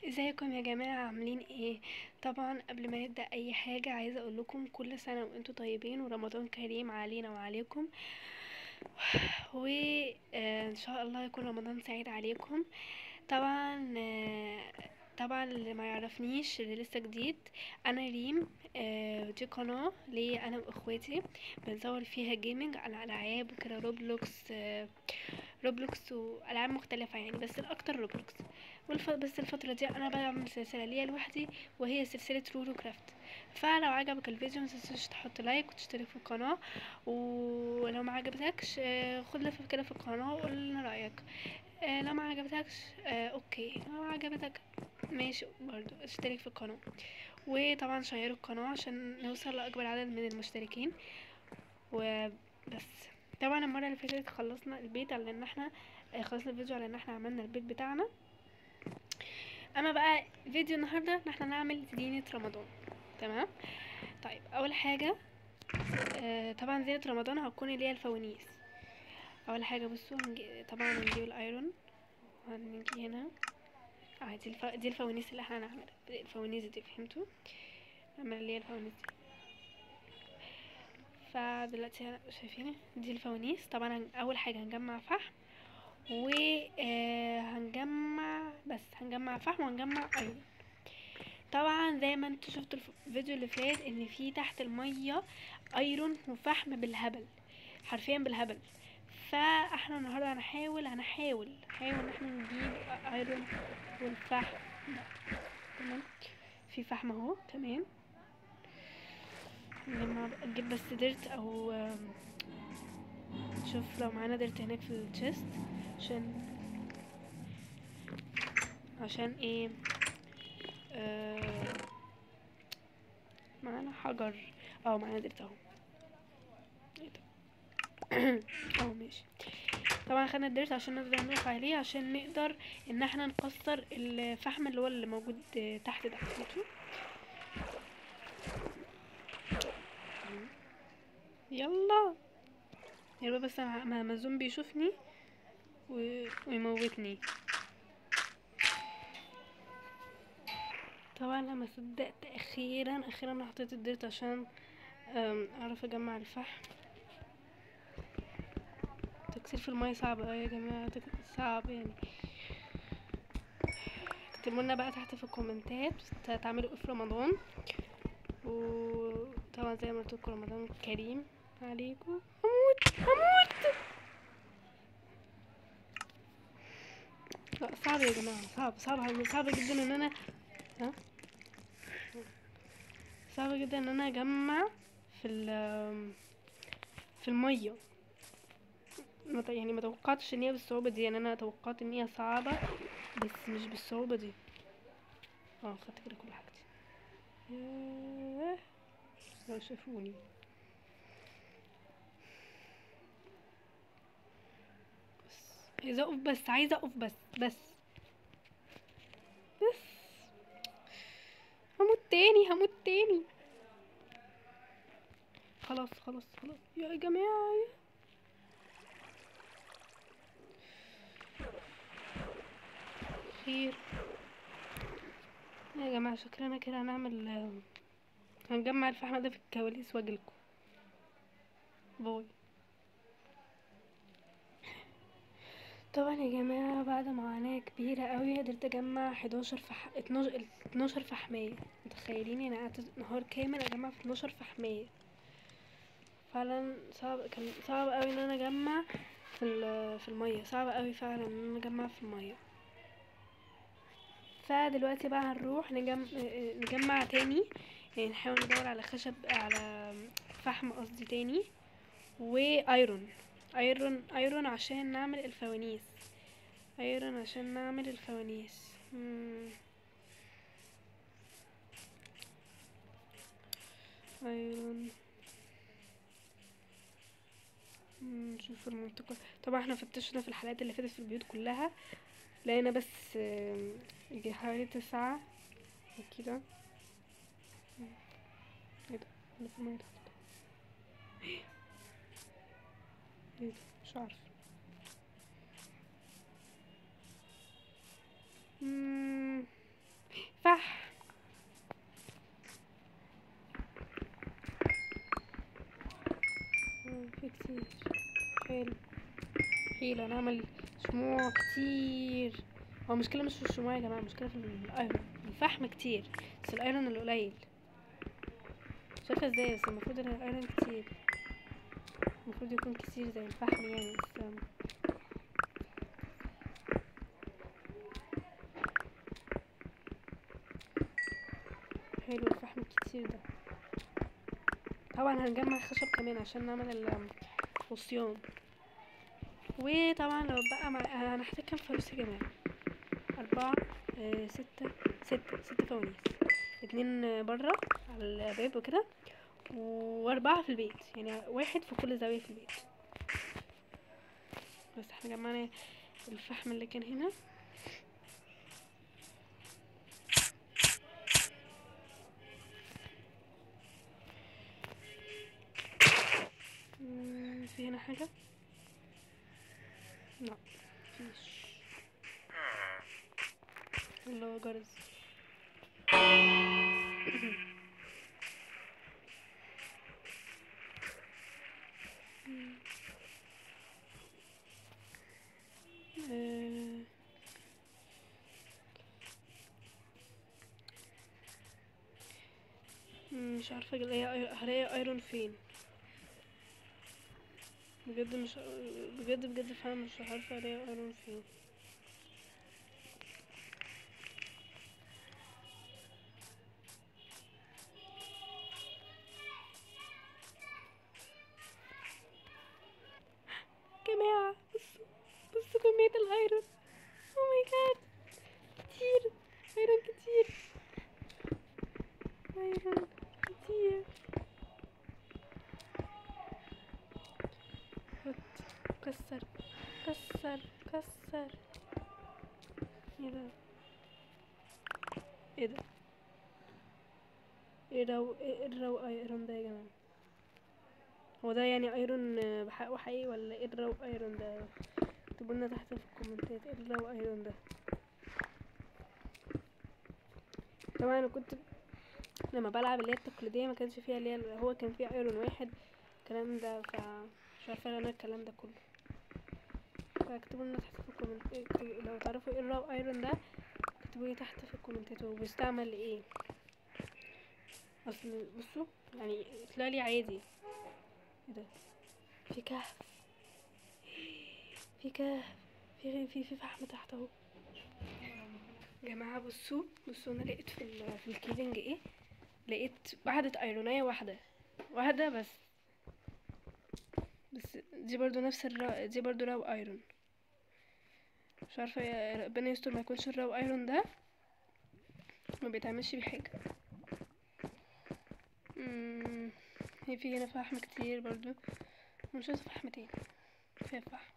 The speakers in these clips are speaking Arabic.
ازيكم يا جماعة، عاملين ايه؟ طبعا قبل ما نبدأ اي حاجة عايزة اقول لكم كل سنة وانتم طيبين ورمضان كريم علينا وعليكم. وان شاء الله يكون رمضان سعيد عليكم. طبعا طبعا اللي ما يعرفنيش اللي لسه جديد، انا ريم. دي قناة ليا انا واخواتي، بنصور فيها جيمنج على العاب وكده، روبلوكس والعاب مختلفه يعني، بس الاكتر روبلوكس. بس الفتره دي انا بعمل سلسله ليا لوحدي، وهي سلسله رورو كرافت. فلو عجبك الفيديو متنساش تحط لايك وتشترك في القناه، ولو ما عجبتكش خد لفه كده في القناه وقول لنا رايك. لو ما عجبتكش اوكي، لو عجبتك ماشي برضو اشترك في القناه. وطبعا شيروا القناه عشان نوصل لاكبر عدد من المشتركين وبس. طبعا المره اللي فاتت خلصنا البيت على ان احنا خلصنا الفيديو على ان احنا عملنا البيت بتاعنا. اما بقى فيديو النهارده ان احنا نعمل زينة رمضان. تمام. طيب اول حاجة طبعا زينة رمضان هتكون اللي هي الفوانيس. اول حاجة بصوا طبعا هنجيب الايرون، وهنيجي هنا. دي الفوانيس اللي احنا هنعملها، الفوانيس دي فهمتوا؟ نعمل اللي هي الفوانيس دي. فدلوقتي شايفين دي الفوانيس. طبعا اول حاجة هنجمع فحم، هنجمع فحم وهنجمع ايرون. طبعا زي ما انتوا شفتوا الفيديو اللي فات ان في تحت المية ايرون وفحم بالهبل، حرفيا بالهبل. فاحنا النهارده هنحاول ان احنا نجيب ايرون والفحم ده. تمام. في فحم اهو كمان. نجيب بس ديرت او نشوف لو معانا ديرت هناك في التشيست، عشان ايه؟ آه معانا حجر. معانا ديرت اهو. ايه ده؟ اهو ماشي. طبعا خدنا الدرس عشان نقدر نقف عليه، عشان نقدر ان احنا نكسر الفحم اللي هو اللي موجود تحت ده. فهمتوا؟ يلا يلا بس ما الزومبي يشوفني ويموتني. طبعا لما صدقت اخيرا انا حطيت الديرت عشان اعرف اجمع الفحم. تكسير في المية صعب اوي يا جماعة، صعب يعني. اكتبوا لنا بقى تحت في الكومنتات هتعملوا ايه في رمضان. وطبعا زي ما قلت لكم رمضان كريم عليكم. هموت. لا صعب يا جماعة، صعب جدا ان انا ها صعب جدا ان انا اجمع في في المية. يعني ما توقعتش ان هي بالصعوبة دي، يعني انا توقعت ان هي صعبة بس مش بالصعوبة دي. خدت كده كل حاجتي. ياه لو شافوني. عايزة اقف بس بس. هموت تاني. خلاص يا جماعة. خير يا جماعة، شكلنا كده هنجمع الفحم ده في الكواليس واجيلكم. باي. طبعا يا جماعة بعد معاناة كبيرة قوي قدرت اجمع 12 فحمية. متخيلين؟ يعني قعدت نهار كامل اجمع في 12 فحمية. فعلا كان صعب قوي ان انا اجمع في المية. صعب قوي فعلا ان انا اجمع في المية. فدلوقتي بقى هنروح نجمع تاني، يعني نحاول ندور على خشب، على فحم قصدي تاني، وايرون. ايرون عشان نعمل الفوانيس. ايرون. نشوف المنطقة. طبعا احنا فتشنا في الحلقات اللي فاتت في البيوت كلها، لقينا بس يجي حوالي 9 كده. ايه ده اللي في المية تحت؟ ايه ده؟ مش عارفه. حيلة نعمل شموع كتير. هو المشكلة مش في الشموع يا جماعة، المشكلة في الايرون. الفحم كتير بس الايرون اللي قليل، مش عارفة ازاي، بس المفروض ان الايرون كتير، المفروض يكون كتير زي الفحم يعني. بس حلو الفحم الكتير ده. طبعا هنجمع خشب كمان عشان نعمل العصيان. وطبعا لو بقى هنحتاج كام فانوس يا جماعة؟ 4 ستة فوانيس، 2 برا على الباب وكده، و4 في البيت، يعني 1 في كل زاوية في البيت. بس احنا جمعنا الفحم اللي كان هنا. في هنا حاجة؟ لا مفيش. اللي هو جرس. مش عارفة هلاقي ايرون فين بجد، مش بجد فعلا مش عارفة الاقي ايرون فين. جماعة بصوا كمية الايرون، او ماي جاد، كتير ايرون، كتير ايرون، كتير. كسر كسر كسر. ايه ده؟ ايه ده؟ ايه الرو ايرون ده يا جماعة؟ هو ده يعني ايرون بحقه حقيقي ولا ايه الرو ايرون ده؟ اكتبولنا تحت في الكومنتات ايه الرو ايرون ده. طبعا انا كنت لما بلعب اللي هي التقليدية ما كانش فيها اللي هو كان فيها ايرون واحد الكلام ده، مش عارفة انا الكلام ده كله. فاكتبولنا تحت في الكومنتات لو تعرفوا ايه الرو ايرون ده، اكتبولي تحت في الكومنتات وبيستعمل لايه. اصل بصوا يعني طلع لي عادي. ايه ده؟ في كهف، في كهف، في فحم تحت اهو. يا جماعه بصوا انا لقيت في الكيلينج ايه، لقيت واحده ايرونيه، واحده بس دي برضو نفس دي برضو راو ايرون. مش عارفه يا ربنا يستر ما يكونش الراو ايرون ده ما بيتعملش بيه حاجه. هي في هنا فحم كتير برضو، مش عايزه فحم تاني، كفايه فحم.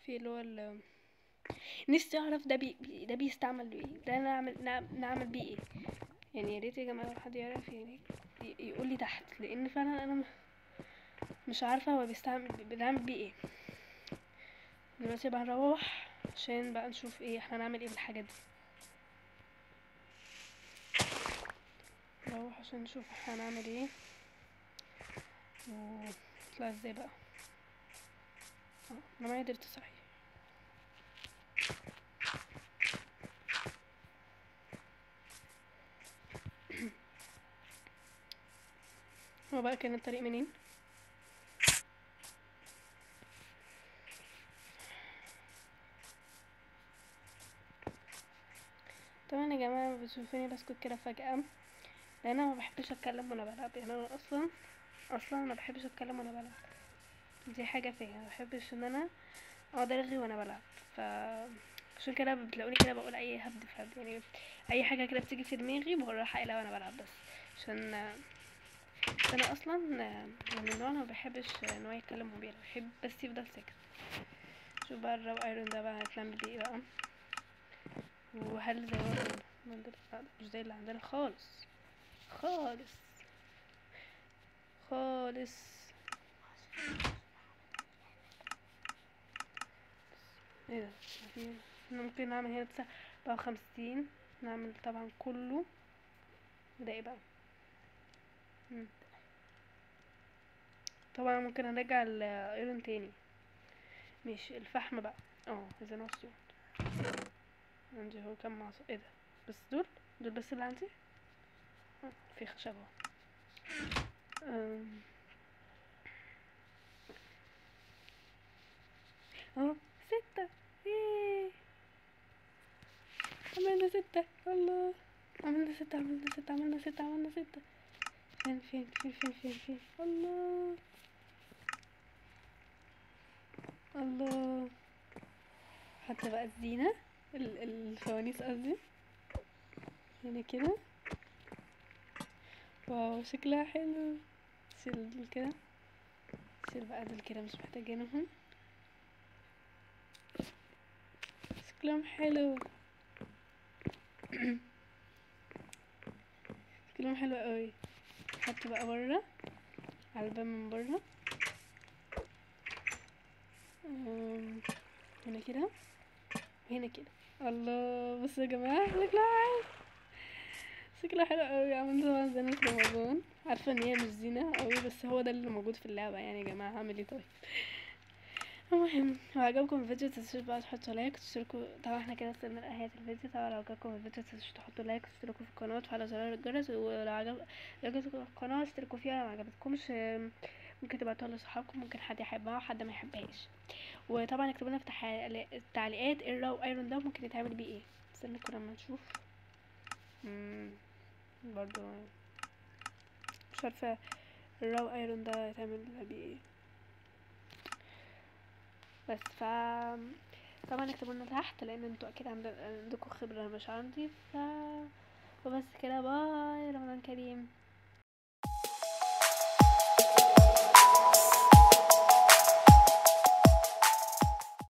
في اللي هو نفسي اعرف ده بيستعمل بايه، ده نعمل بيه ايه يعني. يا ريت يا جماعه لو حد يعرف يعني يقول لي تحت، لان فعلا انا مش عارفه هو بنعمل بيه ايه. دلوقتي بقى نروح عشان بقى نشوف ايه احنا نعمل ايه بالحاجات دي. نروح عشان نشوف احنا هنعمل ايه ونطلع ازاي بقى. انا معايا درت صحيح. هو بقى كان الطريق منين؟ طبعا يا جماعه بتشوفوني بسكت كده فجاه لان انا ما بحبش اتكلم وانا بلعب، يعني انا اصلا ما بحبش اتكلم وانا بلعب، دي حاجه فيا، ما بحبش ان انا اقعد ارغي وانا بلعب. ف عشان كده بتلاقوني كده بقول اي هبد فهبد، يعني اي حاجه كده بتيجي في دماغي بروح قايلها وانا بلعب، بس عشان انا اصلا من النوع انا ما بحبش ان هو يتكلم وهو بيلعب، بحب بس يفضل ساكت. شوف بقى الراو ايرون ده بقى هتعمل بيه ايه بقى، وهل زي ما عندنا؟ لا مش زي اللي عندنا خالص خالص خالص. ايه ده؟ احنا ممكن نعمل هنا 59، نعمل طبعا كله. ده ايه بقى؟ طبعا ممكن هنرجع الايرون تاني. ماشي الفحم بقى. عايزين عصيان. عندي هو كام عصا؟ ايه ده؟ بس دول بس اللي عندي. في خشب أم، اهو 6. ايه، عملنا 6. الله، عملنا 6 عملنا 6 عملنا 6 عملنا 6. فين الله. الله، حتى بقى الزينة، الفوانيس قصدي، هنا كده. واو شكلها حلو. شيل دول كده، شيل بقى دول كده مش محتاجينهم. شكلهم حلو. شكلهم حلو قوي. حط بقى بره على الباب من بره. هنا كده وهنا كده. الله بصوا يا جماعه شكلها حلو قوي. عامل طبعا زينة رمضان. عارفه ان هي مش زينه قوي بس هو ده اللي موجود في اللعبه يعني. يا جماعه هعمل ايه طيب؟ المهم لو عجبكم الفيديو متنسوش بقى تحطوا لايك وتشتركوا. طبعا احنا كده وصلنا لنهاية الفيديو. طبعا لو عجبكم الفيديو متنسوش تحطوا لايك وتشتركوا في القناة وتفعلوا زرار الجرس. ولو عجبتكم القناة اشتركوا فيها. لو معجبتكمش ممكن تبعتوها لصحابكم، ممكن حد يحبها وحد ما يحبهاش. وطبعا اكتبوا لنا في التعليقات ايه الراو ايرون ده ممكن يتعمل بيه ايه. استنكوا لما نشوف. برضو مش عارفه الراو ايرون ده يتعمل بيه ايه. بس طبعا اكتبوا لنا تحت لان انتوا اكيد عندكم خبره مش عندي. وبس كده، باي، رمضان كريم.